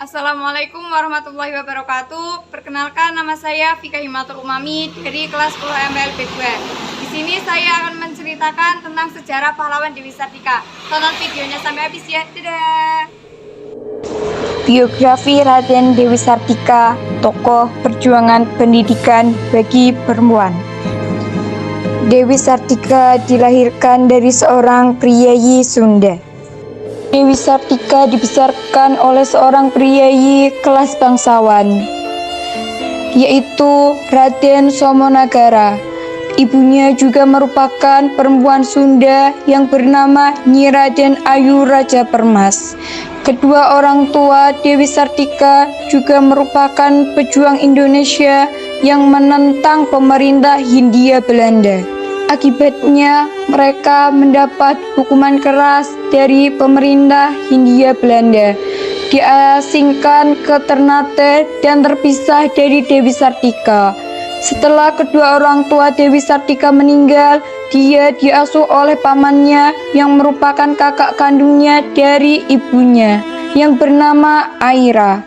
Assalamualaikum warahmatullahi wabarakatuh. Perkenalkan, nama saya Fika Himatul Umami dari kelas 10 MLB2. Di sini saya akan menceritakan tentang sejarah pahlawan Dewi Sartika. Tonton videonya sampai habis ya. Dadah. Biografi Raden Dewi Sartika, tokoh perjuangan pendidikan bagi perempuan. Dewi Sartika dilahirkan dari seorang priyayi Sunda. Dewi Sartika dibesarkan oleh seorang priyayi kelas bangsawan, yaitu Raden Somonagara. Ibunya juga merupakan perempuan Sunda yang bernama Nyi Raden Ayu Raja Permas. Kedua orang tua Dewi Sartika juga merupakan pejuang Indonesia yang menentang pemerintah Hindia Belanda. Akibatnya, mereka mendapat hukuman keras dari pemerintah Hindia Belanda, diasingkan ke Ternate dan terpisah dari Dewi Sartika. Setelah kedua orang tua Dewi Sartika meninggal, dia diasuh oleh pamannya yang merupakan kakak kandungnya dari ibunya, yang bernama Aira.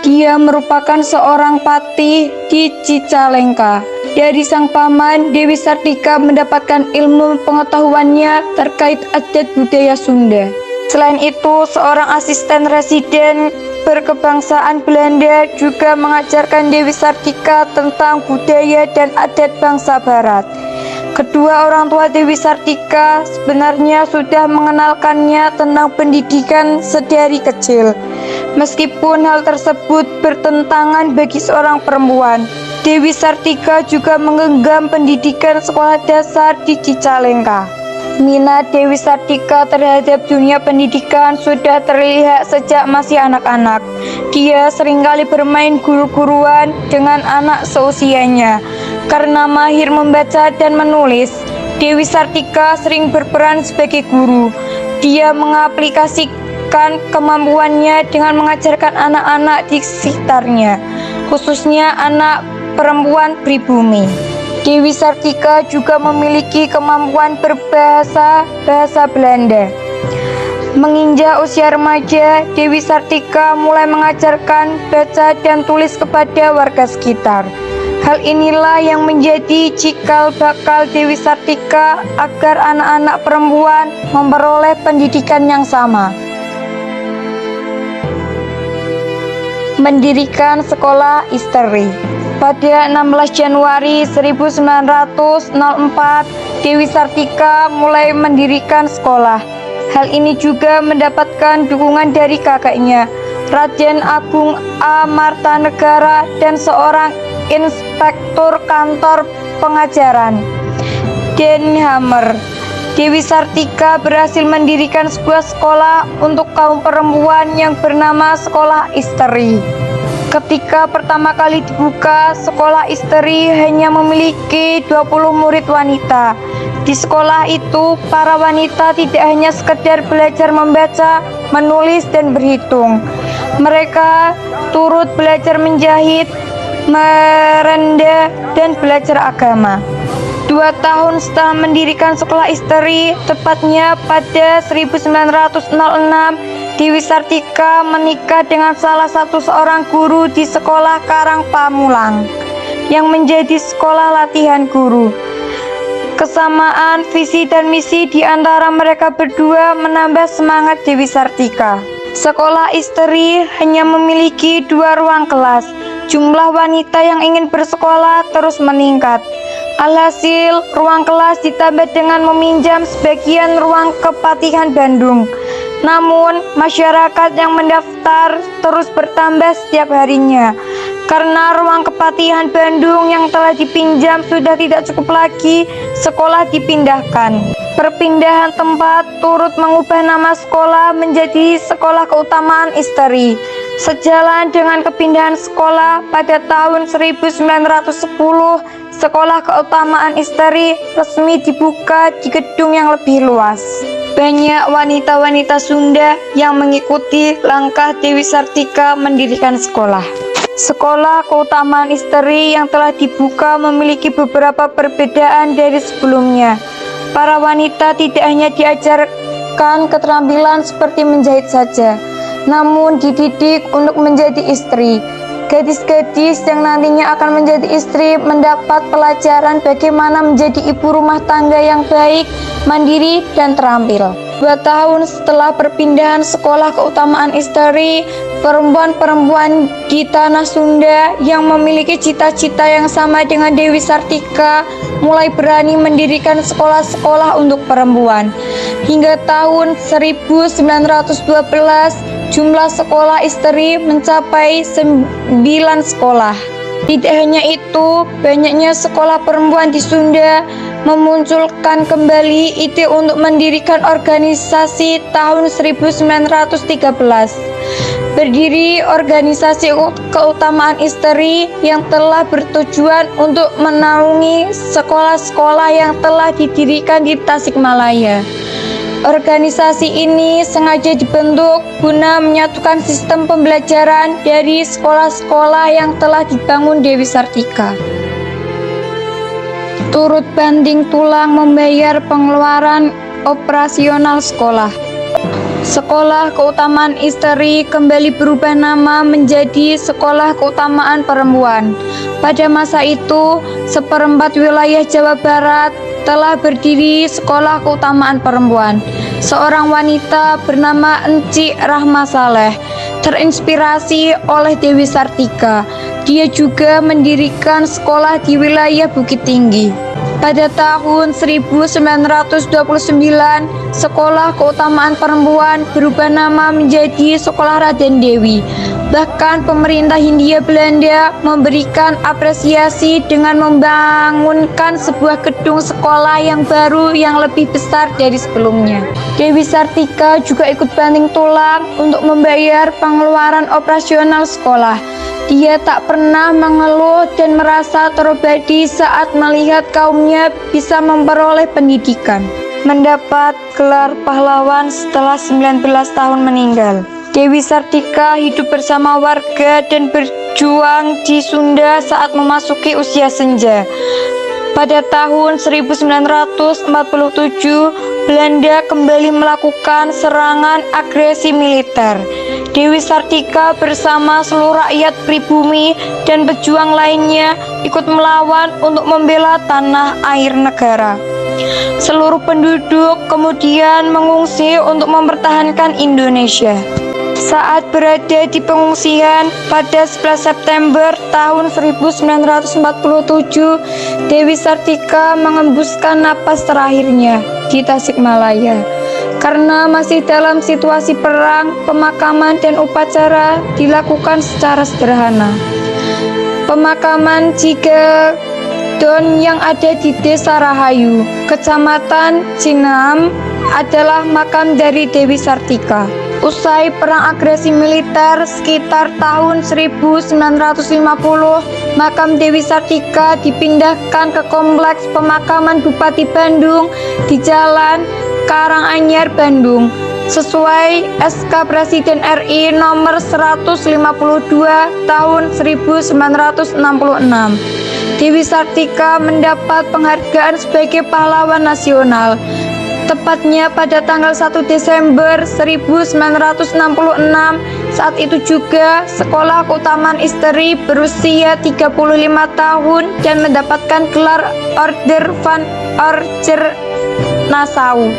Dia merupakan seorang patih di Cicalengka. Dari sang paman, Dewi Sartika mendapatkan ilmu pengetahuannya terkait adat budaya Sunda. Selain itu, seorang asisten residen berkebangsaan Belanda juga mengajarkan Dewi Sartika tentang budaya dan adat bangsa Barat. Kedua orang tua Dewi Sartika sebenarnya sudah mengenalkannya tentang pendidikan sedari kecil. Meskipun hal tersebut bertentangan bagi seorang perempuan, Dewi Sartika juga menggenggam pendidikan sekolah dasar di Cicalengka. Minat Dewi Sartika terhadap dunia pendidikan sudah terlihat sejak masih anak-anak. Dia seringkali bermain guru-guruan dengan anak seusianya. Karena mahir membaca dan menulis, Dewi Sartika sering berperan sebagai guru. Dia mengaplikasikan kemampuannya dengan mengajarkan anak-anak di sekitarnya, khususnya anak perempuan pribumi. Dewi Sartika juga memiliki kemampuan berbahasa Belanda. Menginjak usia remaja, Dewi Sartika mulai mengajarkan baca dan tulis kepada warga sekitar. Hal inilah yang menjadi cikal bakal Dewi Sartika agar anak-anak perempuan memperoleh pendidikan yang sama. Mendirikan sekolah istri. Pada 16 Januari 1904, Dewi Sartika mulai mendirikan sekolah. Hal ini juga mendapatkan dukungan dari kakaknya, Raden Agung A. Martanegara, dan seorang inspektur kantor pengajaran, Den Hammer. Dewi Sartika berhasil mendirikan sebuah sekolah untuk kaum perempuan yang bernama Sekolah Istri. Ketika pertama kali dibuka, sekolah istri hanya memiliki 20 murid wanita. Di sekolah itu, para wanita tidak hanya sekedar belajar membaca, menulis, dan berhitung. Mereka turut belajar menjahit, merendah, dan belajar agama. 2 tahun setelah mendirikan sekolah istri, tepatnya pada 1906, Dewi Sartika menikah dengan salah satu seorang guru di sekolah Karang Pamulang yang menjadi sekolah latihan guru. Kesamaan visi dan misi di antara mereka berdua menambah semangat Dewi Sartika. Sekolah istri hanya memiliki 2 ruang kelas. Jumlah wanita yang ingin bersekolah terus meningkat. Alhasil, ruang kelas ditambah dengan meminjam sebagian ruang Kepatihan Bandung. Namun, masyarakat yang mendaftar terus bertambah setiap harinya. Karena ruang Kepatihan Bandung yang telah dipinjam sudah tidak cukup lagi, sekolah dipindahkan. Perpindahan tempat turut mengubah nama sekolah menjadi Sekolah Keutamaan Istri. Sejalan dengan kepindahan sekolah pada tahun 1910, Sekolah Keutamaan Istri resmi dibuka di gedung yang lebih luas. Banyak wanita-wanita Sunda yang mengikuti langkah Dewi Sartika mendirikan sekolah. Sekolah Keutamaan Istri yang telah dibuka memiliki beberapa perbedaan dari sebelumnya. Para wanita tidak hanya diajarkan keterampilan seperti menjahit saja, namun dididik untuk menjadi istri. Gadis-gadis yang nantinya akan menjadi istri mendapat pelajaran bagaimana menjadi ibu rumah tangga yang baik, mandiri, dan terampil. 2 tahun setelah perpindahan sekolah keutamaan istri, perempuan-perempuan di tanah Sunda yang memiliki cita-cita yang sama dengan Dewi Sartika mulai berani mendirikan sekolah-sekolah untuk perempuan. Hingga tahun 1912, jumlah sekolah istri mencapai 9 sekolah. Tidak hanya itu, banyaknya sekolah perempuan di Sunda memunculkan kembali ide untuk mendirikan organisasi tahun 1913. Berdiri organisasi keutamaan istri yang telah bertujuan untuk menaungi sekolah-sekolah yang telah didirikan di Tasikmalaya. Organisasi ini sengaja dibentuk guna menyatukan sistem pembelajaran dari sekolah-sekolah yang telah dibangun Dewi Sartika. Turut banting tulang membayar pengeluaran operasional sekolah. Sekolah Keutamaan Istri kembali berubah nama menjadi Sekolah Keutamaan Perempuan. Pada masa itu, seperempat wilayah Jawa Barat telah berdiri Sekolah Keutamaan Perempuan. Seorang wanita bernama Encik Rahma Saleh terinspirasi oleh Dewi Sartika. Dia juga mendirikan sekolah di wilayah Bukit Tinggi. Pada tahun 1929, Sekolah Keutamaan Perempuan berubah nama menjadi Sekolah Raden Dewi. Bahkan pemerintah Hindia Belanda memberikan apresiasi dengan membangunkan sebuah gedung sekolah yang baru yang lebih besar dari sebelumnya. Dewi Sartika juga ikut banting tulang untuk membayar pengeluaran operasional sekolah. Dia tak pernah mengeluh dan merasa terobati saat melihat kaumnya bisa memperoleh pendidikan. Mendapat gelar pahlawan setelah 19 tahun meninggal. Dewi Sartika hidup bersama warga dan berjuang di Sunda saat memasuki usia senja. Pada tahun 1947, Belanda kembali melakukan serangan agresi militer. Dewi Sartika bersama seluruh rakyat pribumi dan pejuang lainnya ikut melawan untuk membela tanah air negara. Seluruh penduduk kemudian mengungsi untuk mempertahankan Indonesia. Saat berada di pengungsian pada 11 September tahun 1947, Dewi Sartika mengembuskan napas terakhirnya di Tasikmalaya. Karena masih dalam situasi perang, pemakaman dan upacara dilakukan secara sederhana. Pemakaman Cigadon yang ada di Desa Rahayu, Kecamatan Cinam, adalah makam dari Dewi Sartika. Usai perang agresi militer sekitar tahun 1950, makam Dewi Sartika dipindahkan ke kompleks pemakaman Bupati Bandung di Jalan Karanganyar, Bandung, sesuai SK Presiden RI nomor 152 tahun 1966. Dewi Sartika mendapat penghargaan sebagai pahlawan nasional. Tepatnya pada tanggal 1 Desember 1966, saat itu juga Sekolah Keutamaan Istri berusia 35 tahun dan mendapatkan gelar Order van Order Nassau.